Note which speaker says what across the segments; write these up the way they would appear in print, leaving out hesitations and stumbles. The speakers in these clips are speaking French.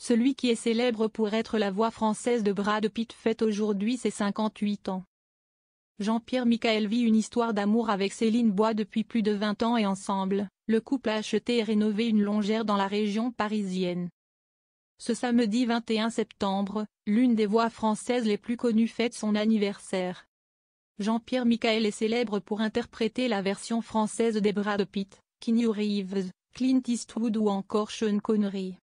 Speaker 1: Celui qui est célèbre pour être la voix française de Brad Pitt fête aujourd'hui ses 58 ans. Jean-Pierre Michaël vit une histoire d'amour avec Céline Bois depuis plus de 20 ans et ensemble, le couple a acheté et rénové une longère dans la région parisienne. Ce samedi 21 septembre, l'une des voix françaises les plus connues fête son anniversaire. Jean-Pierre Michaël est célèbre pour interpréter la version française des Brad Pitt, Keanu Reeves, Clint Eastwood ou encore Sean Connery.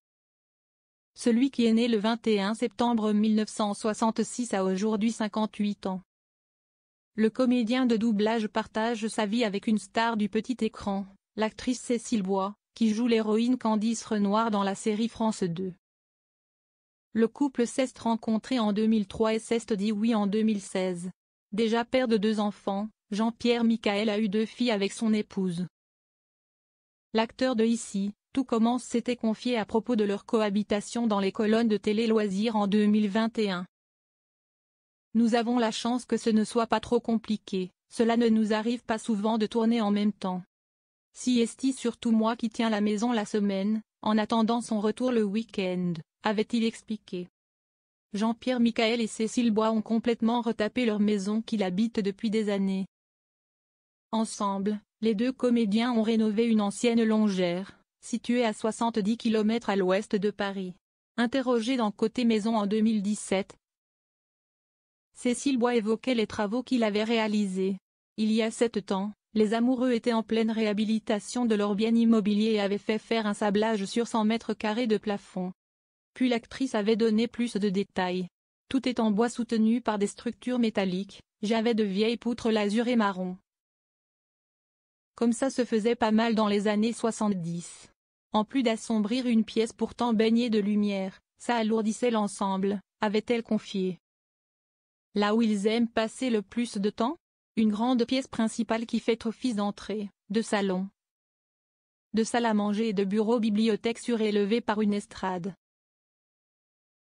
Speaker 1: Celui qui est né le 21 septembre 1966 a aujourd'hui 58 ans. Le comédien de doublage partage sa vie avec une star du petit écran, l'actrice Cécile Bois, qui joue l'héroïne Candice Renoir dans la série France 2. Le couple s'est rencontré en 2003 et s'est dit oui en 2016. Déjà père de 2 enfants, Jean-Pierre Michaël a eu 2 filles avec son épouse. L'acteur de Ici, tout commence s'était confié à propos de leur cohabitation dans les colonnes de Télé Loisirs en 2021. Nous avons la chance que ce ne soit pas trop compliqué, cela ne nous arrive pas souvent de tourner en même temps. Si esti surtout moi qui tiens la maison la semaine, en attendant son retour le week-end, avait-il expliqué. Jean-Pierre Michaël et Cécile Bois ont complètement retapé leur maison qu'ils habitent depuis des années. Ensemble, les 2 comédiens ont rénové une ancienne longère, située à 70 km à l'ouest de Paris. Interrogée dans Côté Maison en 2017, Cécile Bois évoquait les travaux qu'il avait réalisés. Il y a 7 ans, les amoureux étaient en pleine réhabilitation de leur bien immobilier et avaient fait faire un sablage sur 100 mètres carrés de plafond. Puis l'actrice avait donné plus de détails. Tout est en bois soutenu par des structures métalliques, j'avais de vieilles poutres lazur et marron. Comme ça se faisait pas mal dans les années 70. En plus d'assombrir une pièce pourtant baignée de lumière, ça alourdissait l'ensemble, avait-elle confié. Là où ils aiment passer le plus de temps? Une grande pièce principale qui fait office d'entrée, de salon, de salle à manger et de bureau-bibliothèque surélevée par une estrade.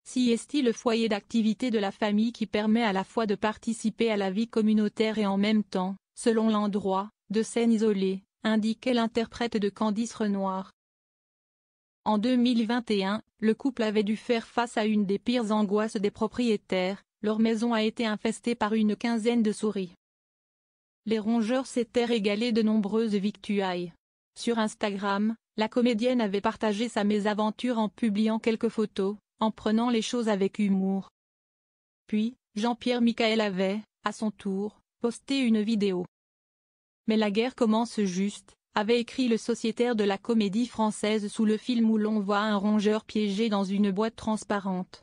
Speaker 1: Siesti le foyer d'activité de la famille qui permet à la fois de participer à la vie communautaire et en même temps, selon l'endroit, de scènes isolées, indiquait l'interprète de Candice Renoir. En 2021, le couple avait dû faire face à une des pires angoisses des propriétaires, leur maison a été infestée par une quinzaine de souris. Les rongeurs s'étaient régalés de nombreuses victuailles. Sur Instagram, la comédienne avait partagé sa mésaventure en publiant quelques photos, en prenant les choses avec humour. Puis, Jean-Pierre Michaël avait, à son tour, posté une vidéo. Mais la guerre commence juste, avait écrit le sociétaire de la Comédie Française sous le film où l'on voit un rongeur piégé dans une boîte transparente.